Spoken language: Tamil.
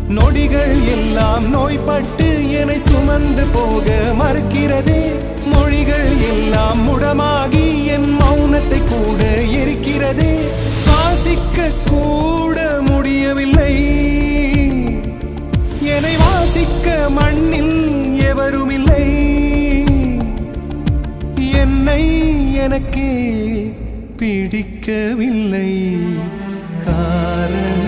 நொடிகள் எல்லாம் நோய்பட்டு என்னை சுமந்து போக மறுக்கிறதே. மொழிகள் எல்லாம் முடமாகி என் மௌனத்தை கூட எரிக்கிறதே. சுவாசிக்க கூட முடியவில்லை, என்னை வாசிக்க மண்ணில் எவருமில்லை. என்னை எனக்கே பிடிக்கவில்லை காரணம்